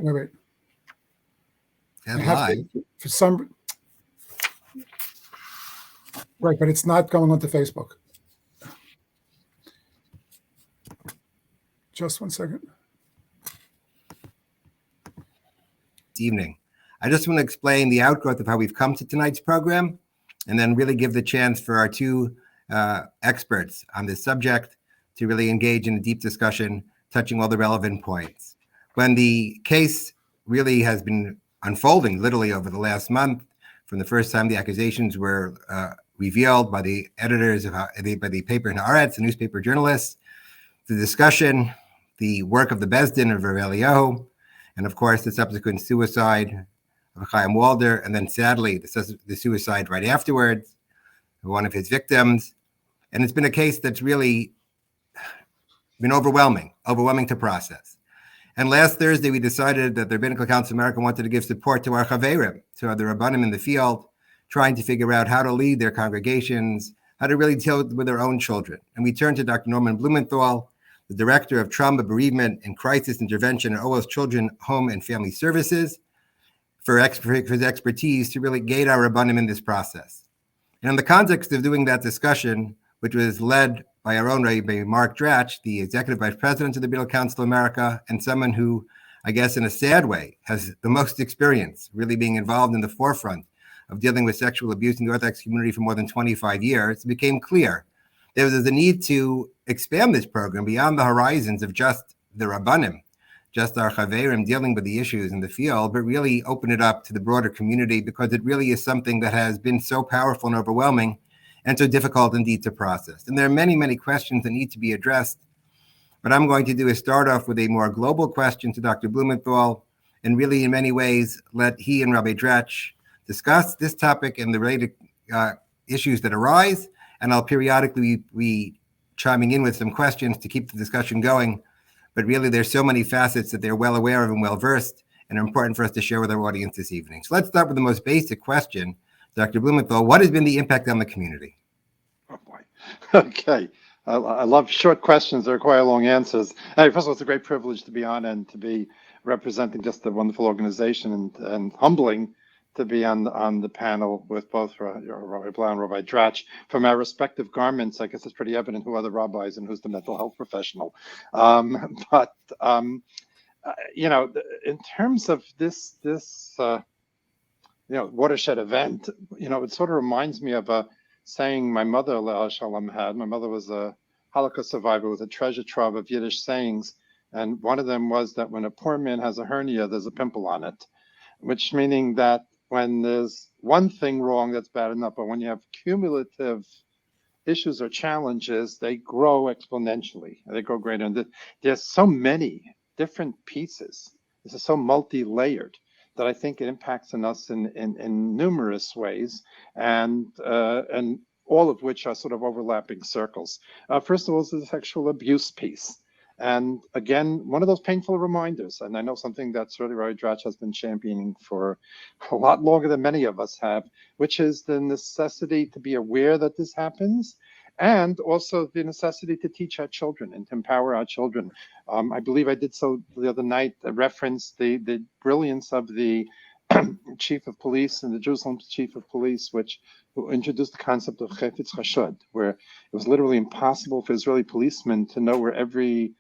Wait. And live. For some, right, but it's not going onto Facebook. Just 1 second. This evening. I just want to explain the outgrowth of how we've come to tonight's program, and then really give the chance for our two experts on this subject to really engage in a deep discussion, touching all the relevant points. When the case really has been unfolding literally over the last month, from the first time the accusations were revealed by the editors by the paper in Haaretz, the newspaper journalists, the discussion, the work of the Bezdin of Rav Eliyahu, and of course the subsequent suicide of Chaim Walder, and then sadly the suicide right afterwards of one of his victims. And it's been a case that's really been overwhelming to process. And last Thursday, we decided that the Rabbinical Council of America wanted to give support to our chaverim, to the Rabbanim in the field, trying to figure out how to lead their congregations, how to really deal with their own children. And we turned to Dr. Norman Blumenthal, the Director of Trauma, Bereavement, and Crisis Intervention at OL's Children, Home, and Family Services, for his expertise to really guide our Rabbanim in this process. And in the context of doing that discussion, which was led by our own Rabbi Mark Dratch, the Executive Vice President of the Rabbinical Council of America, and someone who, I guess in a sad way, has the most experience really being involved in the forefront of dealing with sexual abuse in the Orthodox community for more than 25 years, it became clear there was a need to expand this program beyond the horizons of just the Rabbanim, just our chaverim dealing with the issues in the field, but really open it up to the broader community, because it really is something that has been so powerful and overwhelming and so difficult indeed to process. And there are many, many questions that need to be addressed. What I'm going to do is start off with a more global question to Dr. Blumenthal, and really in many ways let he and Rabbi Dratch discuss this topic and the related issues that arise. And I'll periodically be chiming in with some questions to keep the discussion going. But really, there's so many facets that they're well aware of and well versed, and are important for us to share with our audience this evening. So let's start with the most basic question. Dr. Blumenthal, what has been the impact on the community? Oh boy. Okay. I love short questions that require long answers. Hey, first of all, it's a great privilege to be on and to be representing just a wonderful organization, and humbling to be on the panel with both Rabbi Blau and Rabbi Dratch. From our respective garments, I guess it's pretty evident who are the rabbis and who's the mental health professional. In terms of this watershed event, it sort of reminds me of a saying my mother, Le'al Shalom, had. My mother was a Holocaust survivor with a treasure trove of Yiddish sayings. And one of them was that when a poor man has a hernia, there's a pimple on it, which meaning that when there's one thing wrong, that's bad enough. But when you have cumulative issues or challenges, they grow exponentially. They grow greater. And there's so many different pieces. This is so multi-layered that I think it impacts on us in numerous ways, and all of which are sort of overlapping circles. First of all, is the sexual abuse piece. And again, one of those painful reminders, and I know something that certainly Rabbi Dratch has been championing for a lot longer than many of us have, which is the necessity to be aware that this happens, and also the necessity to teach our children and to empower our children. I believe I did so the other night, referenced the brilliance of the chief of police and the Jerusalem chief of police, who introduced the concept of chefetz chashud, where it was literally impossible for Israeli policemen to know where every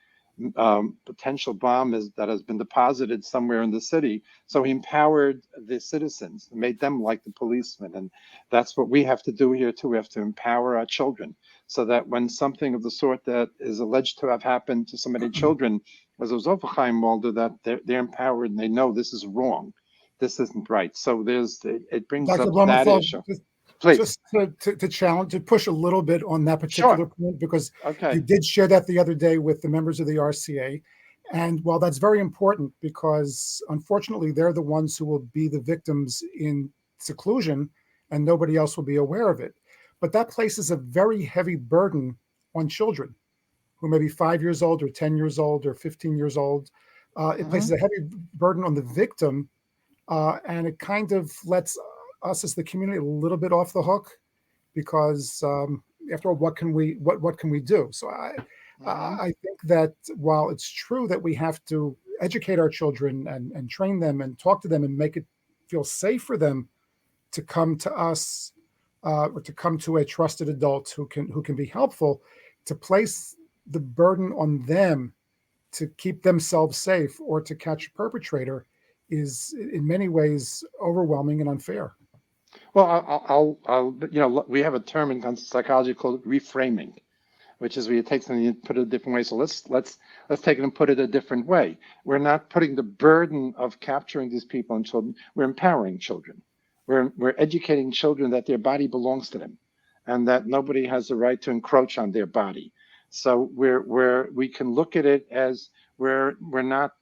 potential bomb that has been deposited somewhere in the city. So he empowered the citizens, made them like the policemen. And that's what we have to do here too. We have to empower our children, so that when something of the sort that is alleged to have happened to so many children, as a result of Chaim Walder, that they're empowered and they know this is wrong. This isn't right. So it brings Dr. up Blumenthal, that issue. Please. Just to challenge, to push a little bit on that particular point, because you did share that the other day with the members of the RCA. And while that's very important, because unfortunately they're the ones who will be the victims in seclusion and nobody else will be aware of it. But that places a very heavy burden on children who may be 5 years old or 10 years old or 15 years old. It places a heavy burden on the victim, and it kind of lets us as the community a little bit off the hook, because after all, what can we do? So I think that while it's true that we have to educate our children and train them and talk to them and make it feel safe for them to come to us or to come to a trusted adult who can be helpful, to place the burden on them to keep themselves safe or to catch a perpetrator is in many ways overwhelming and unfair. Well, we have a term in psychology called reframing, which is where you take something and put it a different way. So let's take it and put it a different way. We're not putting the burden of capturing these people and children. We're empowering children. We're educating children that their body belongs to them, and that nobody has the right to encroach on their body. So we can look at it as we're not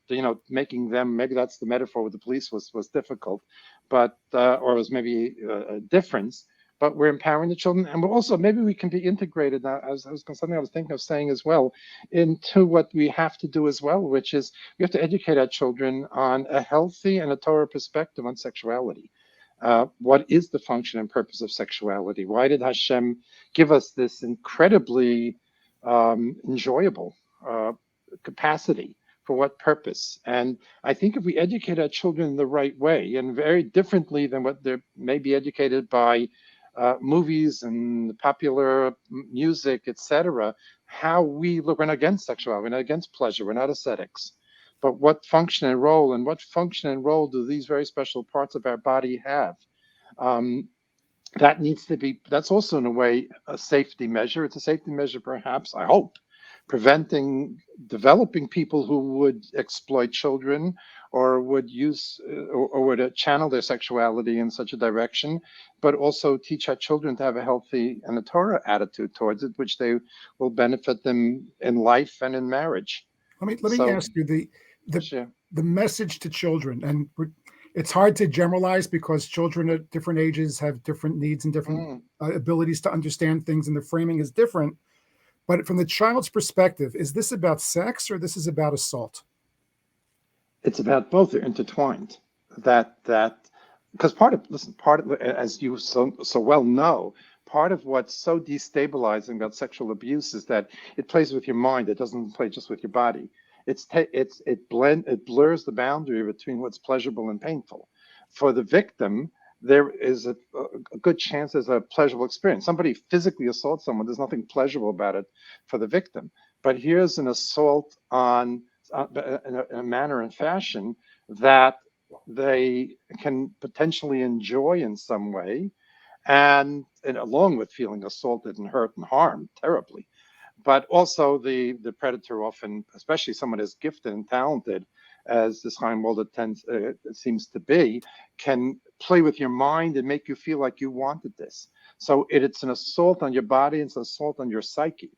making them. Maybe that's the metaphor with the police was difficult, but or was maybe a difference. But we're empowering the children, and we're also maybe we can be integrated. As something I was thinking of saying as well, into what we have to do as well, which is we have to educate our children on a healthy and a Torah perspective on sexuality. What is the function and purpose of sexuality? Why did Hashem give us this incredibly enjoyable capacity? For what purpose? And I think if we educate our children in the right way, and very differently than what they're maybe educated by movies and popular music, etc., how we look. We're not against sexuality. We're not against pleasure. We're not ascetics. But what function and role, do these very special parts of our body have? That needs to be. That's also in a way a safety measure. It's a safety measure, perhaps. I hope, developing people who would exploit children or would use or would channel their sexuality in such a direction, but also teach our children to have a healthy and a Torah attitude towards it, which they will benefit them in life and in marriage. Let me ask you the message to children, and it's hard to generalize because children at different ages have different needs and different abilities to understand things, and the framing is different. But from the child's perspective, is this about sex or this is about assault? It's about both. They're intertwined. That because part of as you so well know, part of what's so destabilizing about sexual abuse is that it plays with your mind. It doesn't play just with your body. It blurs the boundary between what's pleasurable and painful. For the victim, there is a good chance there's a pleasurable experience. Somebody physically assaults someone, there's nothing pleasurable about it for the victim. But here's an assault in a manner and fashion that they can potentially enjoy in some way, and along with feeling assaulted and hurt and harmed terribly. But also the predator often, especially someone as gifted and talented as this Walder seems to be, can play with your mind and make you feel like you wanted this. So it's an assault on your body, it's an assault on your psyche.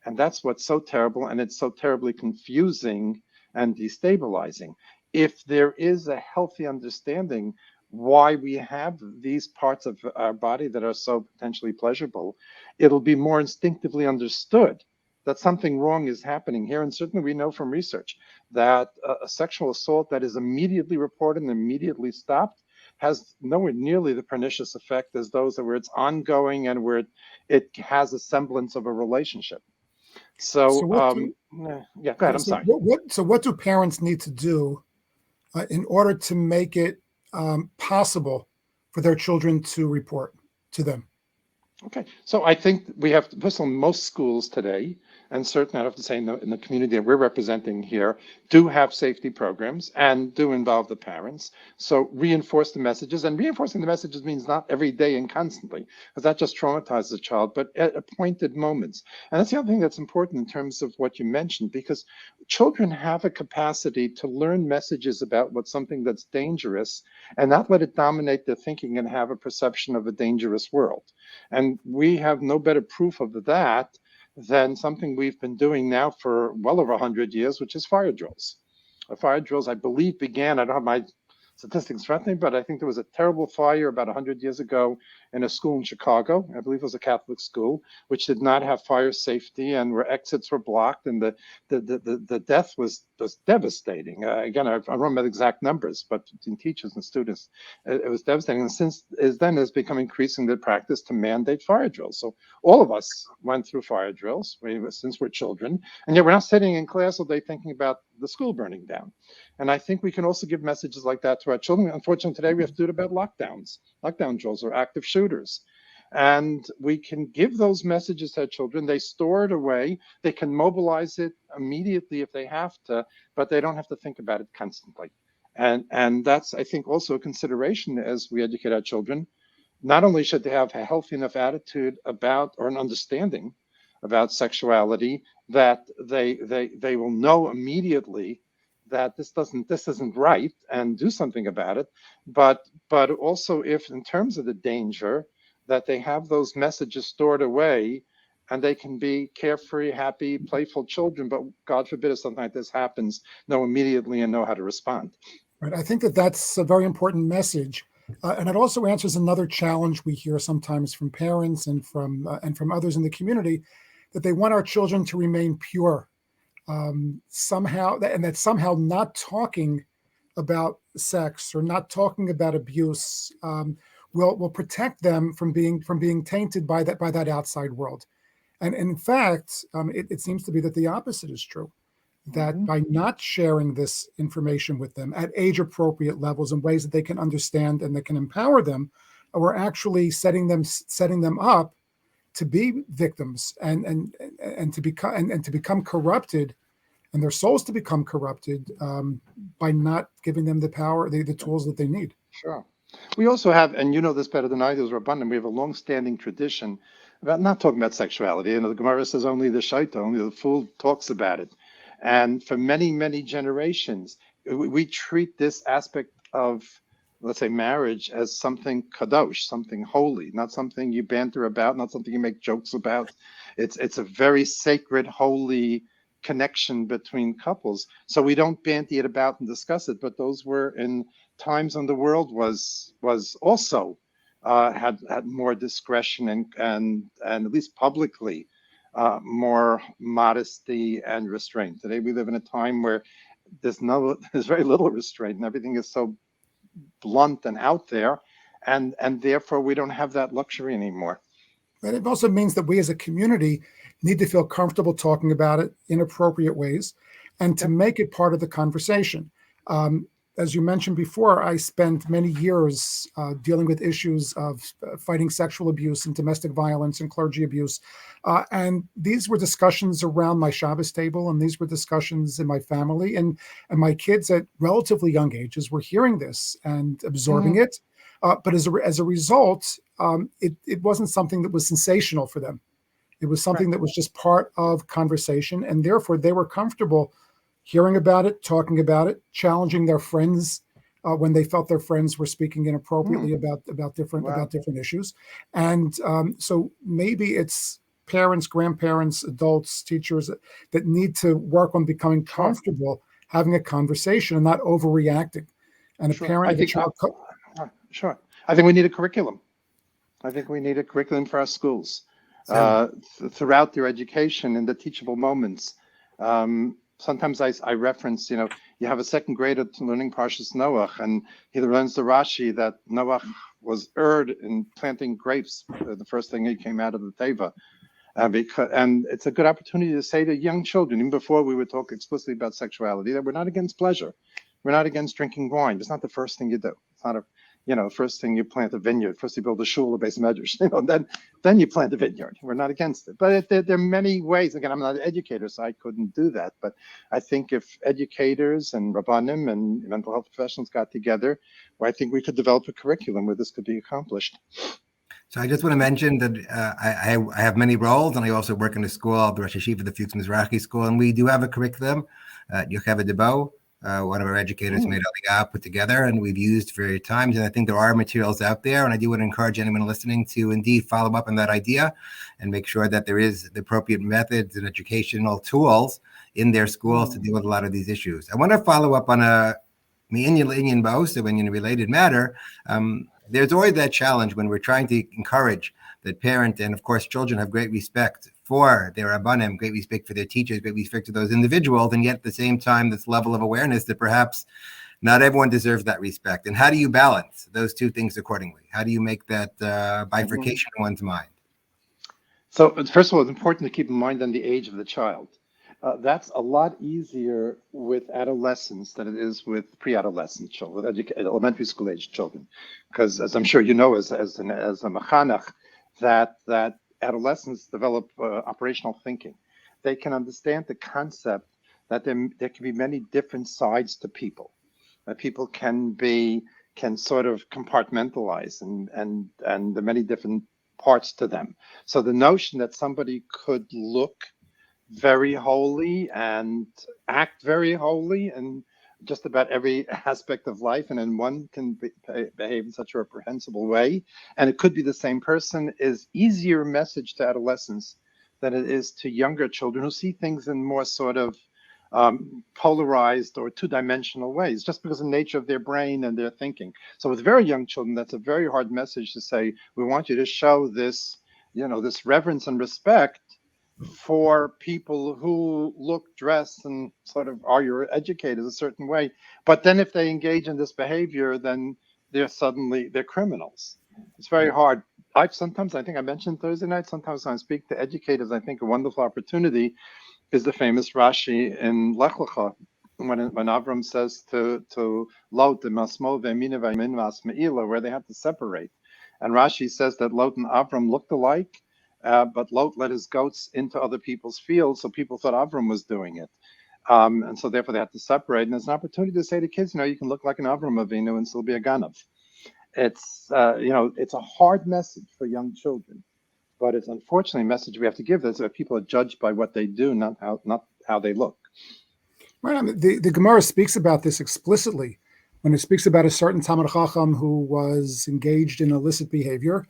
And that's what's so terrible, and it's so terribly confusing and destabilizing. If there is a healthy understanding why we have these parts of our body that are so potentially pleasurable, it'll be more instinctively understood that something wrong is happening here. And certainly we know from research that a sexual assault that is immediately reported and immediately stopped has nowhere nearly the pernicious effect as those where it's ongoing and where it has a semblance of a relationship. So go ahead. I'm sorry. What do parents need to do in order to make it possible for their children to report to them? Okay, so I think we have to, first of all, most schools today, and certainly I have to say in the community that we're representing here, do have safety programs and do involve the parents. So reinforce the messages, and reinforcing the messages means not every day and constantly, because that just traumatizes the child, but at appointed moments. And that's the other thing that's important in terms of what you mentioned, because children have a capacity to learn messages about what's something that's dangerous and not let it dominate their thinking and have a perception of a dangerous world. And we have no better proof of that than something we've been doing now for well over 100 years, which is fire drills. Fire drills, I believe, began, I don't have my statistics in front of me, but I think there was a terrible fire about 100 years ago in a school in Chicago. I believe it was a Catholic school, which did not have fire safety, and where exits were blocked, and the death was devastating. Again, I don't remember the exact numbers, but between teachers and students, it was devastating. And since then, it's become increasingly the practice to mandate fire drills. So all of us went through fire drills since we're children, and yet we're not sitting in class all day thinking about the school burning down. And I think we can also give messages like that to our children. Unfortunately, today we have to do it about lockdowns. Lockdown drills are active shooters. And we can give those messages to our children. They store it away. They can mobilize it immediately if they have to, but they don't have to think about it constantly. And that's, I think, also a consideration as we educate our children. Not only should they have a healthy enough attitude about, or an understanding about sexuality, that they will know immediately that this isn't right and do something about it, but also, if in terms of the danger, that they have those messages stored away, and they can be carefree, happy, playful children, but God forbid if something like this happens, know immediately and know how to respond. Right. I think that that's a very important message. And it also answers another challenge we hear sometimes from parents and from others in the community, that they want our children to remain pure somehow, and that somehow not talking about sex or not talking about abuse will protect them from being tainted by that outside world. And in fact, it seems to be that the opposite is true. That by not sharing this information with them at age appropriate levels in ways that they can understand and that can empower them, we're actually setting them up to be victims and to become corrupted, and their souls to become corrupted by not giving them the power, the tools that they need. Sure. We also have, and you know this better than I do, as Rabbanim, we have a long-standing tradition about not talking about sexuality. You know, the Gemara says only the shaita, only the fool talks about it. And for many, many generations, we treat this aspect of, let's say, marriage as something kadosh, something holy, not something you banter about, not something you make jokes about. It's a very sacred, holy connection between couples. So we don't banty it about and discuss it, but those were in times when the world was also had more discretion and at least publicly more modesty and restraint. Today we live in a time where there's very little restraint, and everything is so blunt and out there, and therefore we don't have that luxury anymore. And it also means that we as a community need to feel comfortable talking about it in appropriate ways, and to make it part of the conversation. As you mentioned before, I spent many years dealing with issues of fighting sexual abuse and domestic violence and clergy abuse. And these were discussions around my Shabbos table, and these were discussions in my family. And my kids at relatively young ages were hearing this and absorbing it. But as a result, it wasn't something that was sensational for them. It was something that was just part of conversation. And therefore, they were comfortable hearing about it, talking about it, challenging their friends when they felt their friends were speaking inappropriately about different issues. And so maybe it's parents, grandparents, adults, teachers that need to work on becoming comfortable having a conversation and not overreacting. And a parent of a child. Sure. I think we need a curriculum. I think we need a curriculum for our schools throughout their education in the teachable moments. Sometimes I reference, you have a second grader learning Parshas Noach, and he learns the Rashi that Noach was erred in planting grapes, the first thing he came out of the Teva. And it's a good opportunity to say to young children, even before we would talk explicitly about sexuality, that we're not against pleasure. We're not against drinking wine. It's not the first thing you do. It's not first thing you plant a vineyard. First you build a shul, a base medrash, then you plant a vineyard. We're not against it. But there are many ways. Again, I'm not an educator, so I couldn't do that. But I think if educators and Rabbanim and mental health professionals got together, I think we could develop a curriculum where this could be accomplished. So I just want to mention that I have many roles, and I also work in a school, the Rosh Hashiva, the Fuchs Mizrahi School, and we do have a curriculum. Yocheved Debo, one of our educators made Aliyah, put together, and we've used various times. And I think there are materials out there, and I do want to encourage anyone listening to indeed follow up on that idea and make sure that there is the appropriate methods and educational tools in their schools to deal with a lot of these issues. I want to follow up on a Indian related matter. there's always that challenge when we're trying to encourage that parent and, of course, children have great respect for their rabbanim, great respect for their teachers, great respect to those individuals, and yet at the same time, this level of awareness that perhaps not everyone deserves that respect. And how do you balance those two things accordingly? How do you make that bifurcation in one's mind? So first of all, it's important to keep in mind then the age of the child. That's a lot easier with adolescents than it is with pre-adolescent children, with elementary school age children, because as I'm sure you know, as a mechanech, that adolescents develop operational thinking. They can understand the concept that there can be many different sides to people. That people can sort of compartmentalize and there are many different parts to them. So the notion that somebody could look very holy and act very holy and just about every aspect of life, and then one can behave in such a reprehensible way, and it could be the same person, is easier message to adolescents than it is to younger children who see things in more sort of polarized or two-dimensional ways, just because of the nature of their brain and their thinking. So with very young children, that's a very hard message to say, we want you to show this, this reverence and respect for people who look, dress, and sort of are your educated a certain way. But then if they engage in this behavior, then they're criminals. It's very hard. I think I mentioned Thursday night, sometimes when I speak to educators, I think a wonderful opportunity is the famous Rashi in Lech Lecha, when Avram says to Lot, where they have to separate. And Rashi says that Lot and Avram looked alike, but Lot let his goats into other people's fields, so people thought Avram was doing it. And so therefore they have to separate. And there's an opportunity to say to kids, you can look like an Avram Avinu and still be a Ganav. It's a hard message for young children, but it's unfortunately a message we have to give. That people are judged by what they do, not how they look. Right. I mean, the Gemara speaks about this explicitly when it speaks about a certain Talmid Chacham who was engaged in illicit behavior,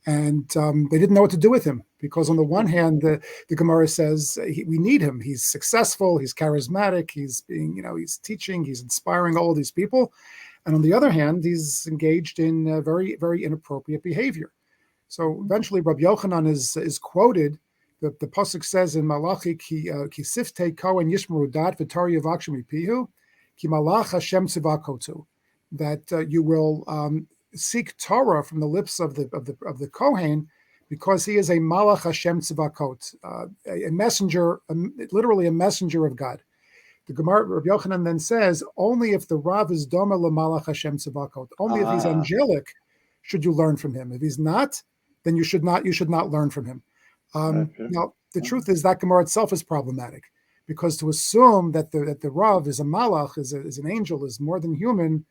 and they didn't know what to do with him, because on the one hand, the Gemara says we need him. He's successful. He's charismatic. He's he's teaching. He's inspiring all of these people. And on the other hand, he's engaged in very, very inappropriate behavior. So eventually, Rabbi Yochanan is quoted. The pasuk says in Malachi, "Ki siftei kohen yishmeru dat v'tar yivakshim mipihu, ki malach Hashem tzivakotu," that you will seek Torah from the lips of the kohen, because he is a malach Hashem tzivakot, a messenger, literally a messenger of God. The Gemara, Rabbi Yochanan then says, only if the Rav is doma l'malach Hashem tzivakot, only if he's angelic, should you learn from him. If he's not, then you should not learn from him. Now, the truth is that Gemara itself is problematic, because to assume that the Rav is a malach, is an angel, is more than human,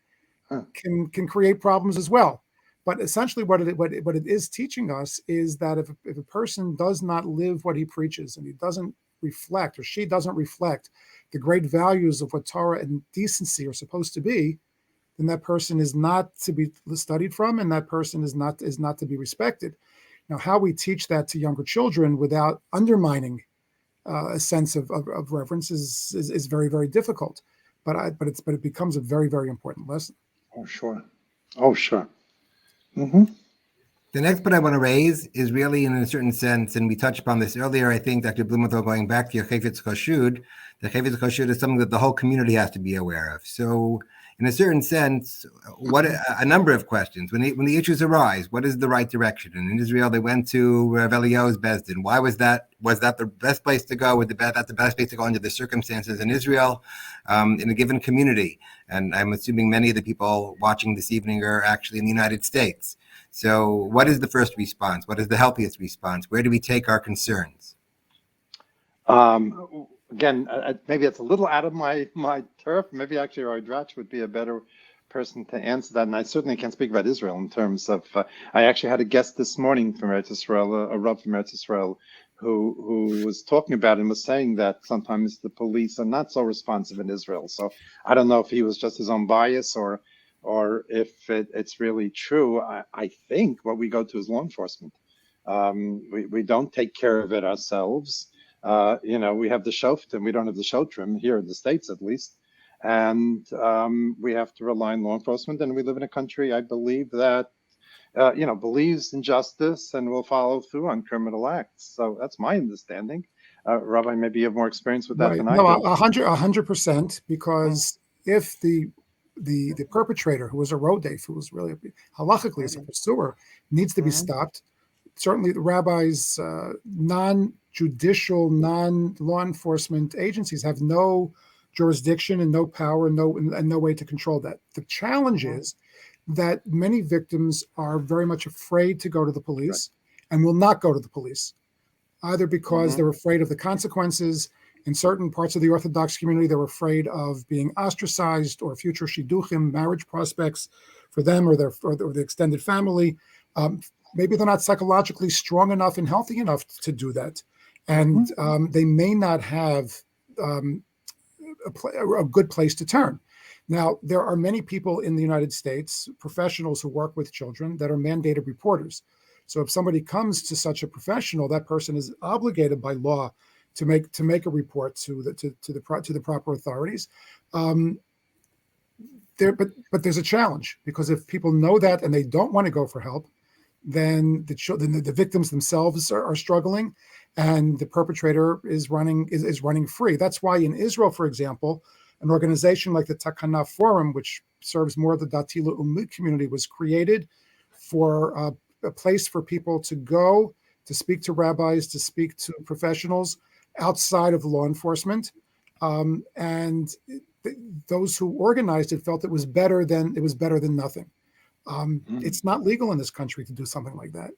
can create problems as well. But essentially, what it is teaching us is that if a person does not live what he preaches, and he doesn't reflect, or she doesn't reflect the great values of what Torah and decency are supposed to be, then that person is not to be studied from, and that person is not to be respected. Now, how we teach that to younger children without undermining a sense of reverence is very, very difficult. But it becomes a very, very important lesson. Oh, sure. Mm-hmm. The next point I want to raise is really, in a certain sense, and we touched upon this earlier, I think, Dr. Blumenthal, going back to your Chayfetz Chashud, the Chayfetz Chashud is something that the whole community has to be aware of. So, in a certain sense, what a number of questions. When the issues arise, what is the right direction? And in Israel, they went to Rav Eliyahu's Bezdin. Why was that? Was that the best place to go? Was that the best place to go under the circumstances in Israel, in a given community? And I'm assuming many of the people watching this evening are actually in the United States. So what is the first response? What is the healthiest response? Where do we take our concerns? Again, maybe it's a little out of my turf. Maybe actually Roy Dratch would be a better person to answer that. And I certainly can't speak about Israel in terms of, I actually had a guest this morning from Eretz Israel, a Rav from Eretz Israel, who was talking about and was saying that sometimes the police are not so responsive in Israel. So I don't know if he was just his own bias or if it's really true. I think what we go to is law enforcement. We don't take care of it ourselves. We have the shoftim, we don't have the shotrim here in the States, at least. And we have to rely on law enforcement. And we live in a country, I believe, that believes in justice and will follow through on criminal acts. So that's my understanding. Rabbi, maybe you have more experience with that Right. than No, I do. 100%, because if the perpetrator, who was a rodef, who was really halachically as a pursuer, needs to be stopped, certainly the rabbis, non-judicial, non-law enforcement agencies have no jurisdiction and no power and no way to control that. The challenge is that many victims are very much afraid to go to the police and will not go to the police, either because they're afraid of the consequences. In certain parts of the Orthodox community, they're afraid of being ostracized or future shidduchim, marriage prospects for them or the extended family. Maybe they're not psychologically strong enough and healthy enough to do that. And they may not have a good place to turn. Now, there are many people in the United States, professionals who work with children, that are mandated reporters. So if somebody comes to such a professional, that person is obligated by law to make a report to the proper authorities. But there's a challenge, because if people know that and they don't want to go for help, then the victims themselves are struggling, and the perpetrator is running free. That's why in Israel, for example, an organization like the Takana Forum, which serves more of the Dati Le'umi community, was created for a place for people to go to speak to rabbis, to speak to professionals outside of law enforcement, and those who organized it felt it was better than nothing. It's not legal in this country to do something like that,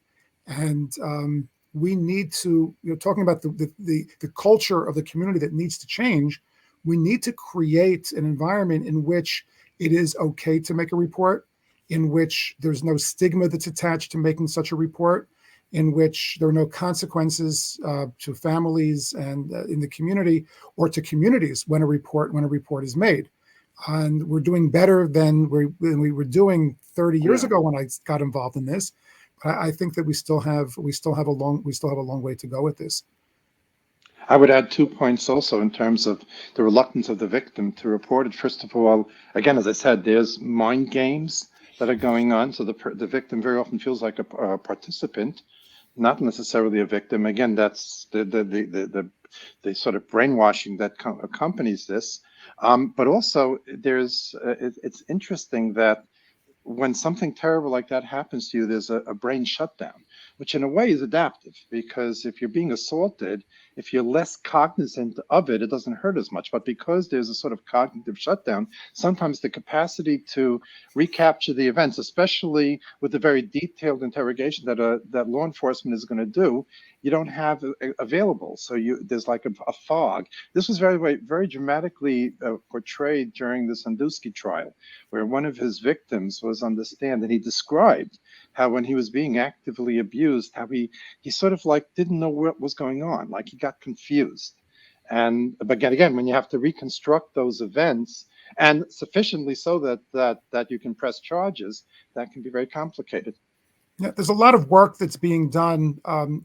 and we need to, talking about the culture of the community that needs to change. We need to create an environment in which it is okay to make a report, in which there's no stigma that's attached to making such a report, in which there are no consequences to families and in the community or to communities when a report is made. And we're doing better than we were doing 30 years ago when I got involved in this. But I think that we still have a long way to go with this. I would add 2 points also in terms of the reluctance of the victim to report it. First of all, again, as I said, there's mind games that are going on. So the victim very often feels like a participant, not necessarily a victim. Again, that's the sort of brainwashing that accompanies this. But also, it's interesting that when something terrible like that happens to you, there's a brain shutdown, which in a way is adaptive, because if you're being assaulted, if you're less cognizant of it, it doesn't hurt as much. But because there's a sort of cognitive shutdown, sometimes the capacity to recapture the events, especially with the very detailed interrogation that law enforcement is going to do, you don't have available. So there's like a fog. This was very dramatically portrayed during the Sandusky trial, where one of his victims was on the stand, and he described how when he was being actively abused, how he sort of like didn't know what was going on, like he got confused. And but again, when you have to reconstruct those events, and sufficiently so that you can press charges, that can be very complicated. Yeah, there's a lot of work that's being done in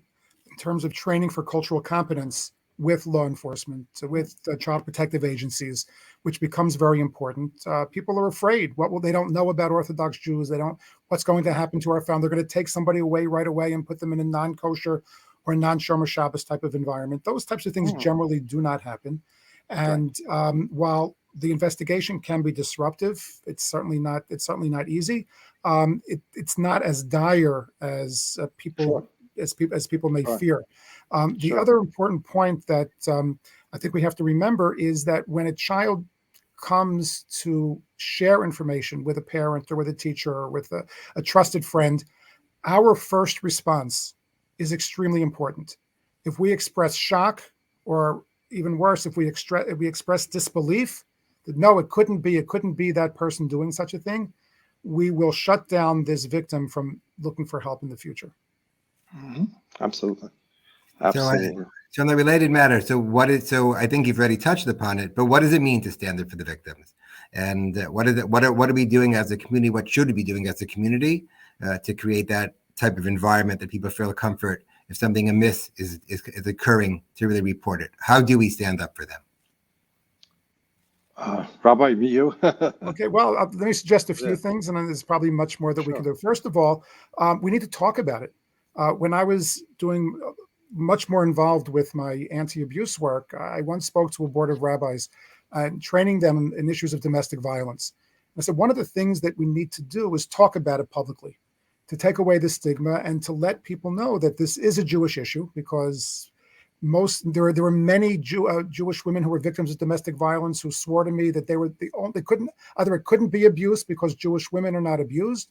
terms of training for cultural competence with law enforcement, with child protective agencies, which becomes very important. People are afraid. They don't know about Orthodox Jews. What's going to happen to our family? They're going to take somebody away right away and put them in a non-kosher or non-Shomer Shabbos type of environment. Those types of things generally do not happen. And while the investigation can be disruptive, it's certainly not easy. It's not as dire as people may fear. The other important point that I think we have to remember is that when a child comes to share information with a parent or with a teacher or with a trusted friend, our first response is extremely important. If we express shock, or even worse, if we express disbelief that no, it couldn't be that person doing such a thing, we will shut down this victim from looking for help in the future. Absolutely. So on the related matter, so I think you've already touched upon it, but what does it mean to stand up for the victims? And what are we doing as a community? What should we be doing as a community to create that type of environment that people feel comfort if something amiss is occurring to really report it? How do we stand up for them? Rabbi, you? Okay, well, let me suggest a few Yeah. things, and then there's probably much more that we Sure. can do. First of all, we need to talk about it. When I was doing much more involved with my anti-abuse work, I once spoke to a board of rabbis and training them in issues of domestic violence. I said, one of the things that we need to do is talk about it publicly, to take away the stigma and to let people know that this is a Jewish issue, because there were many Jewish women who were victims of domestic violence who swore to me that they were the only, it couldn't be abuse because Jewish women are not abused,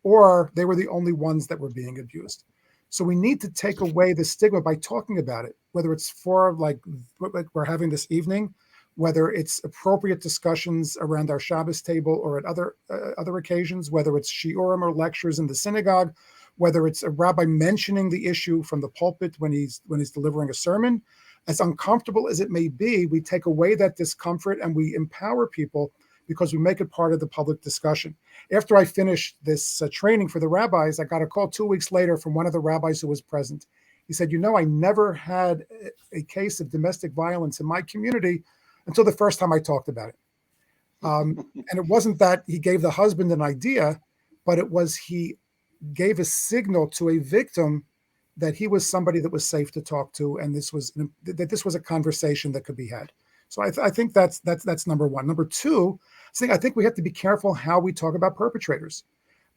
or they were the only ones that were being abused. So we need to take away the stigma by talking about it, whether it's for like we're having this evening, whether it's appropriate discussions around our Shabbos table or at other occasions, whether it's shiurim or lectures in the synagogue, whether it's a rabbi mentioning the issue from the pulpit when he's delivering a sermon. As uncomfortable as it may be, we take away that discomfort and we empower people because we make it part of the public discussion. After I finished this training for the rabbis, I got a call 2 weeks later from one of the rabbis who was present. He said, I never had a case of domestic violence in my community until the first time I talked about it. And it wasn't that he gave the husband an idea, but it was he gave a signal to a victim that he was somebody that was safe to talk to, and this was a conversation that could be had. So I think that's number one. Number two, I think we have to be careful how we talk about perpetrators.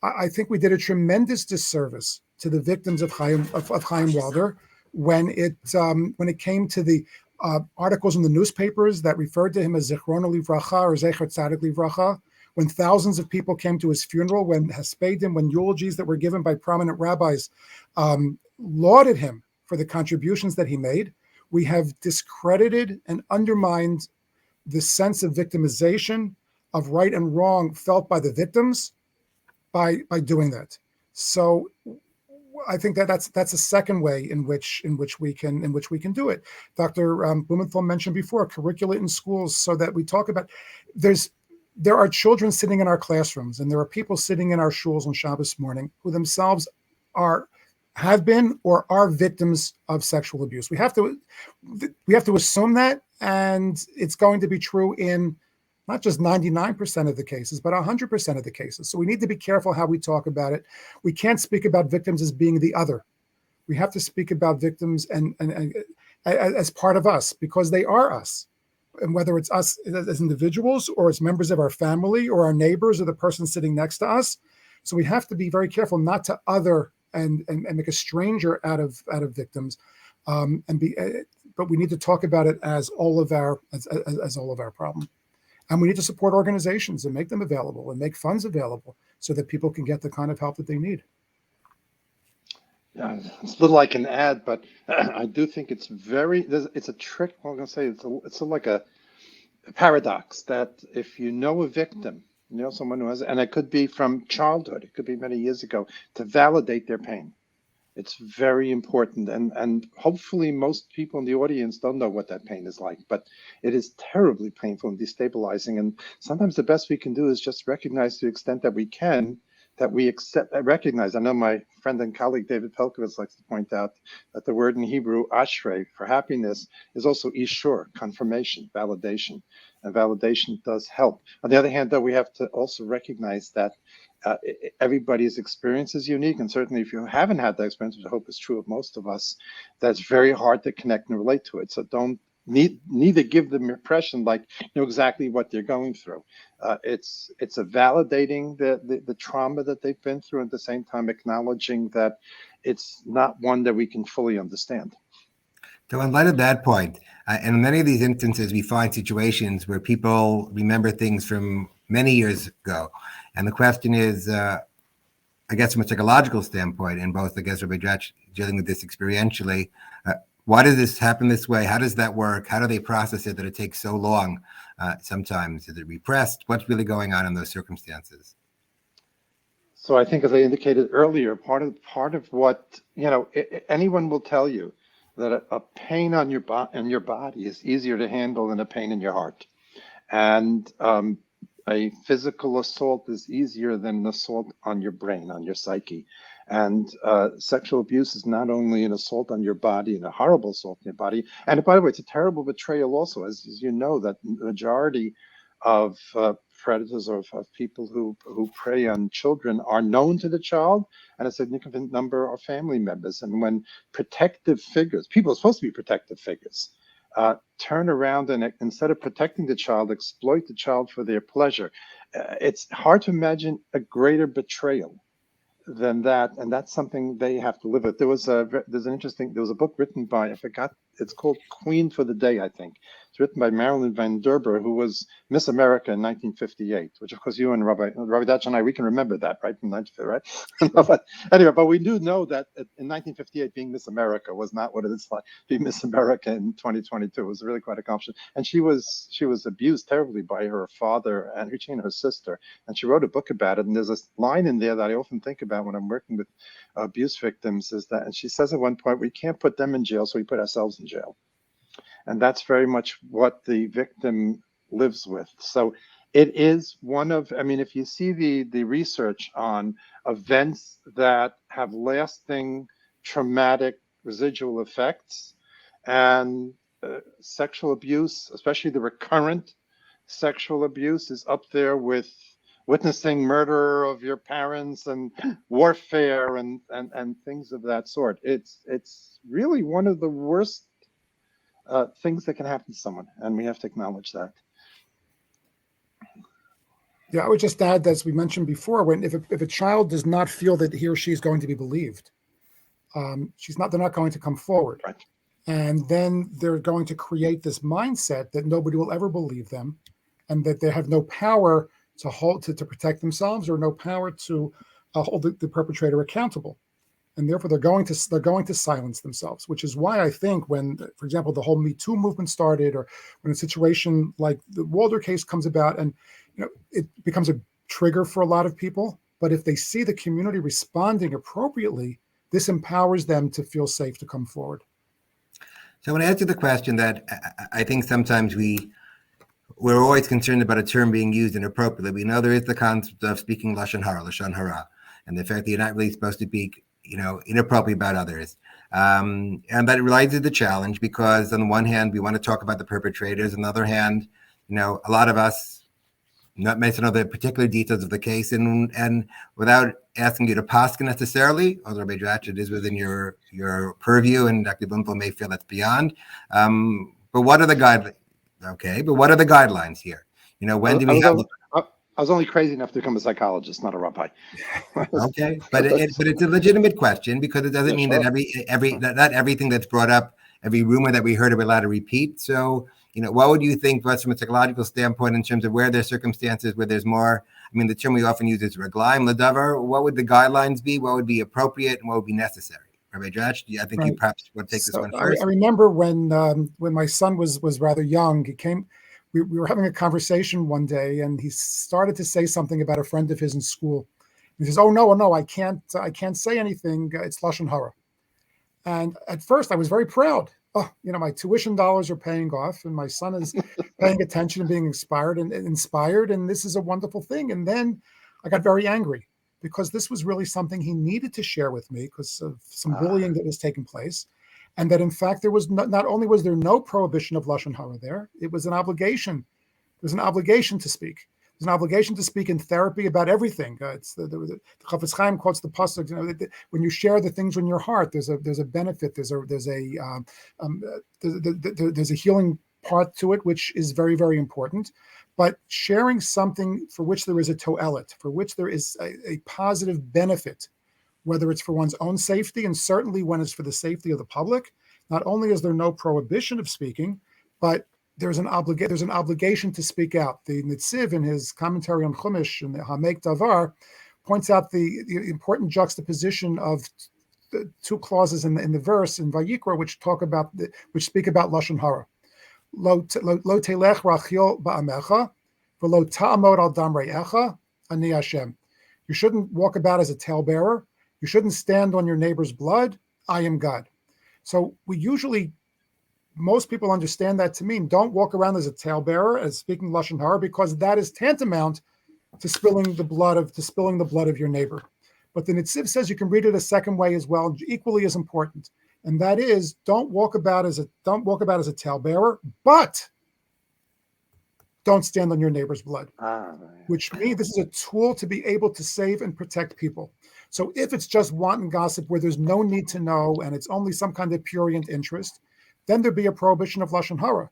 I think we did a tremendous disservice to the victims of Chaim Walder when it came to the articles in the newspapers that referred to him as Zichrono Livracha or Zecher Tzadik Livracha, when thousands of people came to his funeral, when Hespedim, when eulogies that were given by prominent rabbis lauded him for the contributions that he made. We have discredited and undermined the sense of victimization, of right and wrong felt by the victims by doing that. So I think that's a second way in which we can do it. Dr. Blumenthal mentioned before curricula in schools, so that we talk about there are children sitting in our classrooms, and there are people sitting in our shuls on Shabbos morning who themselves have been or are victims of sexual abuse. We have to assume that, and it's going to be true in not just 99% of the cases, but 100% of the cases. So we need to be careful how we talk about it. We can't speak about victims as being the other. We have to speak about victims and as part of us, because they are us. And whether it's us as individuals or as members of our family or our neighbors or the person sitting next to us. So we have to be very careful not to other and make a stranger out of victims, but we need to talk about it as all of our problem. And we need to support organizations and make them available and make funds available so that people can get the kind of help that they need. Yeah, it's little I can add, but I do think it's a trick. I'm going to say it's like a paradox that if you know a victim, someone who has, and it could be from childhood, it could be many years ago, to validate their pain. It's very important, and hopefully most people in the audience don't know what that pain is like, but it is terribly painful and destabilizing. And sometimes the best we can do is just recognize, to the extent that we can, that we recognize. I know my friend and colleague David Pelkowitz likes to point out that the word in Hebrew, ashrei, for happiness, is also ishur, confirmation, validation. And validation does help. On the other hand, though, we have to also recognize that everybody's experience is unique. And certainly if you haven't had that experience, which I hope is true of most of us, that's very hard to connect and relate to it. So don't neither give them impression like you know exactly what they're going through. It's a validating the trauma that they've been through, and at the same time acknowledging that it's not one that we can fully understand. So in light of that point, and in many of these instances, we find situations where people remember things from many years ago. And the question is, I guess from a psychological standpoint, and both, I guess, Rabbi Dretch dealing with this experientially, why does this happen this way? How does that work? How do they process it that it takes so long? Sometimes is it repressed? What's really going on in those circumstances? So I think, as I indicated earlier, part of what, anyone will tell you that a pain on your body is easier to handle than a pain in your heart. And a physical assault is easier than an assault on your brain, on your psyche. And sexual abuse is not only an assault on your body and a horrible assault on your body. And by the way, it's a terrible betrayal also, as you know, that the majority of predators or of people who prey on children are known to the child, and a significant number are family members. And when protective figures, people are supposed to be protective figures, turn around and instead of protecting the child, exploit the child for their pleasure, it's hard to imagine a greater betrayal than that, and that's something they have to live with. There was a book written by, I forgot, it's called Queen for the Day, I think. It's written by Marilyn Van Derber, who was Miss America in 1958, which of course you and Rabbi Datch and I, we can remember that, right, from 1958, right? But anyway, but we do know that in 1958 being Miss America was not what it is like being Miss America in 2022. It was really quite accomplishment. And she was abused terribly by her father and her sister, and she wrote a book about it. And there's a line in there that I often think about when I'm working with abuse victims, is that, and she says at one point, we can't put them in jail, so we put ourselves in jail. And that's very much what the victim lives with. So it is one of, I mean, if you see the research on events that have lasting traumatic residual effects, and sexual abuse, especially the recurrent sexual abuse, is up there with witnessing murder of your parents and warfare and things of that sort. It's really one of the worst things that can happen to someone, and we have to acknowledge that. Yeah, I would just add, as we mentioned before, if a child does not feel that he or she is going to be believed, they're not going to come forward. Right. And then they're going to create this mindset that nobody will ever believe them, and that they have no power to protect themselves, or no power to hold the perpetrator accountable. And therefore they're going to silence themselves, which is why I think when, for example, the whole Me Too movement started, or when a situation like the Walder case comes about, and it becomes a trigger for a lot of people. But if they see the community responding appropriately, this empowers them to feel safe to come forward. So I want to answer the question that I think sometimes we're always concerned about a term being used inappropriately. We know there is the concept of speaking lashon hara, and the fact that you're not really supposed to be, inappropriate about others. And that rises the challenge, because on the one hand, we want to talk about the perpetrators. On the other hand, a lot of us not mention all the particular details of the case, and without asking you to paskin necessarily, although Rabbi Dratch, it is within your purview, and Dr. Blumenfeld may feel that's beyond. But what are the guidelines? Okay, but what are the guidelines here? When do we have? I was only crazy enough to become a psychologist, not a rabbi. Okay, but it's a legitimate question, because it doesn't mean that not everything that's brought up, every rumor that we heard, are we allowed to repeat. So, what would you think, but from a psychological standpoint, in terms of where there's circumstances where there's more? I mean, the term we often use is reglaim ladavar. What would the guidelines be? What would be appropriate, and what would be necessary? Rabbi Dratch, I think you perhaps would take this one first. I remember when my son was rather young, he came. We were having a conversation one day, and he started to say something about a friend of his in school. He says, "Oh no, I can't say anything. It's lashon hara." And at first, I was very proud. Oh, my tuition dollars are paying off, and my son is paying attention and being inspired, and this is a wonderful thing. And then I got very angry, because this was really something he needed to share with me, because of some bullying that was taking place. And that, in fact, there was not only was there no prohibition of lashon hara there, it was an obligation. There's an obligation to speak. There's an obligation to speak in therapy about everything. It's the Chafetz Chaim quotes the pasuk. When you share the things in your heart, there's a benefit. There's a healing part to it, which is very, very important. But sharing something for which there is a to'elet, for which there is a positive benefit, whether it's for one's own safety, and certainly when it's for the safety of the public, not only is there no prohibition of speaking, but there's an obligation to speak out. The Nitziv, in his commentary on Chumash and the Hamek Davar, points out the important juxtaposition of the two clauses in the verse in Vayikra, which speak about lashon hara. Lo telech rachil ba'amecha, v'lo ta'amod al dam re'echa, ani Hashem. You shouldn't walk about as a talebearer. You shouldn't stand on your neighbor's blood. I am God. So most people understand that to mean don't walk around as a talebearer, as speaking lashon hara, because that is tantamount to spilling the blood of your neighbor. But the Nitziv says you can read it a second way as well, equally as important, and that is don't walk about as a talebearer, but don't stand on your neighbor's blood. Ah, Which means this is a tool to be able to save and protect people. So if it's just wanton gossip where there's no need to know and it's only some kind of prurient interest, then there'd be a prohibition of Lashon Hara.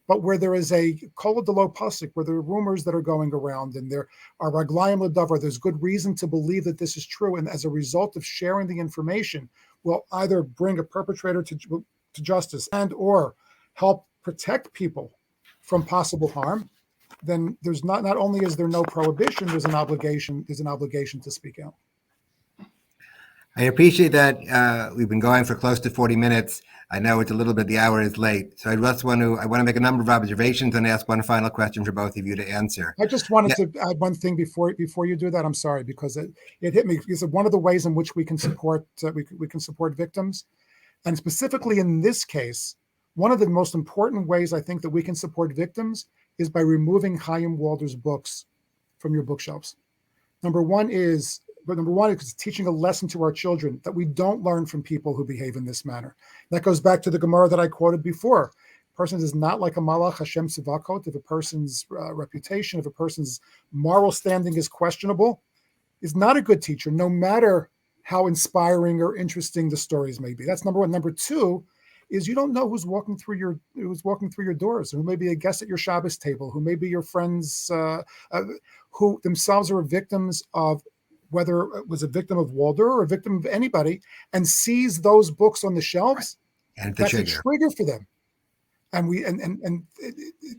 But where there is a kol delo pasuk, where there are rumors that are going around and there are raglayim l'davar, there's good reason to believe that this is true. And as a result of sharing the information, will either bring a perpetrator to justice and or help protect people from possible harm, then there's not only is there no prohibition, there's an obligation to speak out. I appreciate that. We've been going for close to 40 minutes. I know it's a little bit, the hour is late. So I want to make a number of observations and ask one final question for both of you to answer. I just wanted to add one thing before you do that. I'm sorry, because it hit me. Because one of the ways in which we can support we can support victims, and specifically in this case, one of the most important ways I think that we can support victims is by removing Chaim Walder's books from your bookshelves. Number one is teaching a lesson to our children that we don't learn from people who behave in this manner. That goes back to the Gemara that I quoted before. A person is not like a malach Hashem Sivakot. If a person's reputation, if a person's moral standing is questionable, is not a good teacher, no matter how inspiring or interesting the stories may be. That's number one. Number two is you don't know who's walking through your doors, who may be a guest at your Shabbos table, who may be your friends, who themselves are victims of, whether it was a victim of Walder or a victim of anybody, and sees those books on the shelves. Right. And that's a trigger for them. And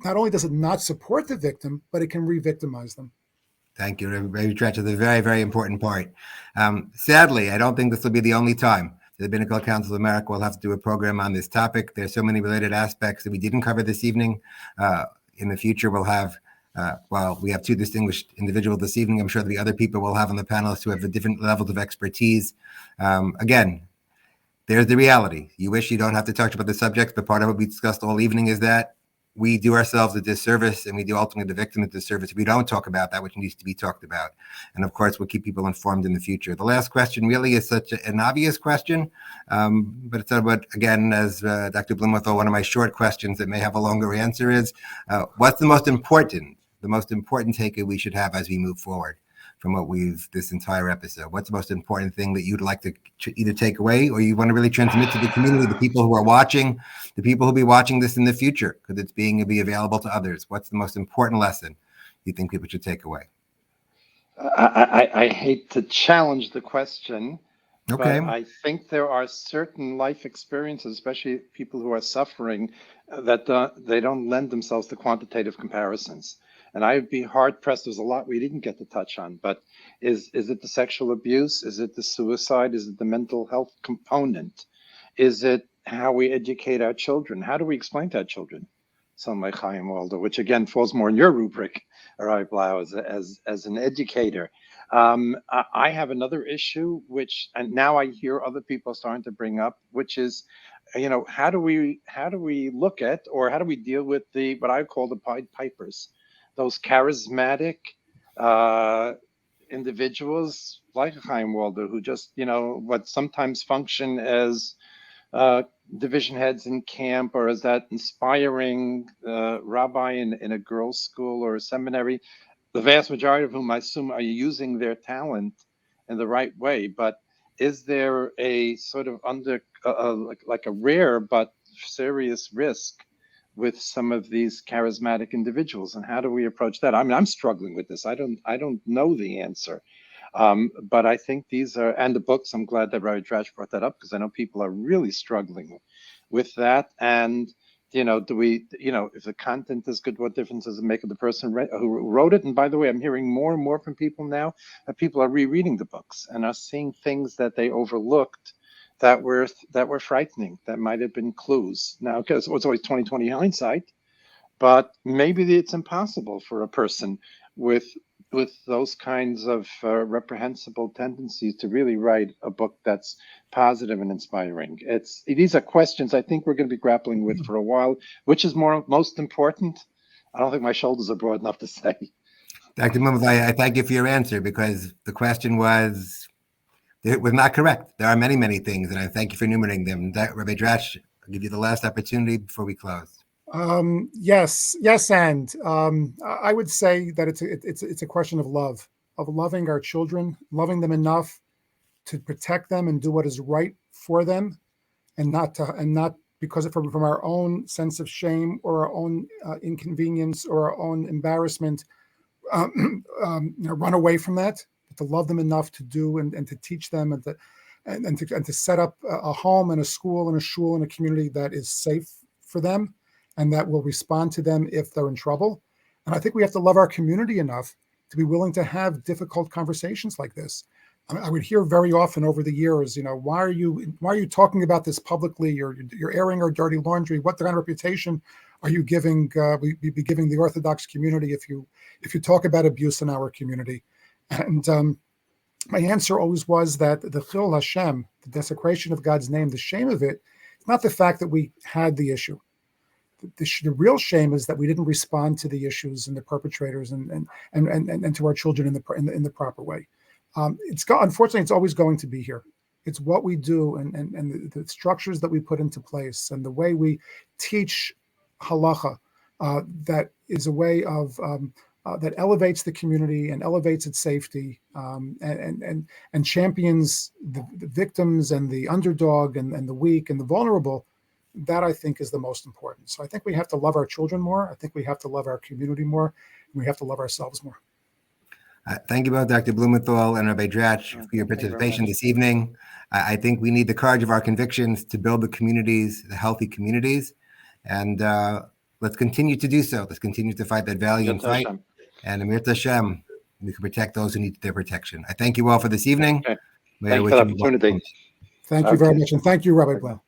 not only does it not support the victim, but it can re-victimize them. Thank you. Rabbi Dretsch, is a very, very important part. Sadly, I don't think this will be the only time the Rabbinical Council of America will have to do a program on this topic. There's so many related aspects that we didn't cover this evening. In the future, we'll have, we have two distinguished individuals this evening. I'm sure the other people will have on the panelists who have the different levels of expertise. Again, there's the reality. You wish you don't have to talk about the subjects, but part of what we discussed all evening is that we do ourselves a disservice, and we do ultimately the victim a disservice if we don't talk about that which needs to be talked about. And of course, we'll keep people informed in the future. The last question really is such an obvious question, but it's about, again, as Dr. Blumenthal, one of my short questions that may have a longer answer is, what's the most important takeaway we should have as we move forward from this entire episode? What's the most important thing that you'd like to either take away or you want to really transmit to the community, the people who are watching, the people who'll be watching this in the future, because it's be available to others? What's the most important lesson you think people should take away? I hate to challenge the question, okay, but I think there are certain life experiences, especially people who are suffering, that they don't lend themselves to quantitative comparisons. And I'd be hard pressed. There's a lot we didn't get to touch on, but is it the sexual abuse? Is it the suicide? Is it the mental health component? Is it how we educate our children? How do we explain to our children? Someone like Chaim Walder, which again falls more in your rubric, Rabbi Blau, as an educator. I have another issue, and now I hear other people starting to bring up, which is, how do we look at, or how do we deal with what I call the Pied Pipers? Those charismatic individuals like Chaim Walder, who just, what sometimes function as division heads in camp, or as that inspiring rabbi in a girls' school or a seminary, the vast majority of whom I assume are using their talent in the right way. But is there a sort of like a rare but serious risk with some of these charismatic individuals, and how do we approach that? I mean, I'm struggling with this. I don't know the answer, but I think these are, and the books. I'm glad that Rabbi Dretsch brought that up, because I know people are really struggling with that. And do we, if the content is good, what difference does it make of the person who wrote it? And by the way, I'm hearing more and more from people now that people are rereading the books and are seeing things that they overlooked that were frightening, that might have been clues. Now, because it was always 20/20 hindsight, but maybe it's impossible for a person with those kinds of reprehensible tendencies to really write a book that's positive and inspiring. These are questions I think we're going to be grappling with for a while. Which is most important? I don't think my shoulders are broad enough to say. Dr. Mumbles, I thank you for your answer, because the question was not correct. There are many, many things, and I thank you for enumerating them. Rabbi Dretsch, I'll give you the last opportunity before we close. Yes, and I would say that it's a question of loving our children, loving them enough to protect them and do what is right for them, and not because from our own sense of shame or our own inconvenience or our own embarrassment, run away from that. But to love them enough to do and to teach them and to set up a home and a school and a shul and a community that is safe for them and that will respond to them if they're in trouble. And I think we have to love our community enough to be willing to have difficult conversations like this. I would hear very often over the years, why are you talking about this publicly? You're airing our dirty laundry. What kind of reputation are you giving? We be giving the Orthodox community if you talk about abuse in our community. And my answer always was that the Chil Hashem, the desecration of God's name, the shame of it, it's not the fact that we had the issue. The real shame is that we didn't respond to the issues and the perpetrators and to our children in the proper way. Unfortunately, it's always going to be here. It's what we do and the structures that we put into place and the way we teach halacha that is a way of that elevates the community and elevates its safety and champions the victims and the underdog and the weak and the vulnerable. That I think is the most important. So I think we have to love our children more. I think we have to love our community more. And we have to love ourselves more. Thank you both, Dr. Blumenthal and Rabbi Dratch, for your participation this evening. I think we need the courage of our convictions to build the communities, the healthy communities. And let's continue to do so. Let's continue to fight that valiant fight. And Amir Hashem, we can protect those who need their protection. I thank you all for this evening. Okay. Thank you for the opportunity. Thank you very much. And thank you, Rabbi Blau.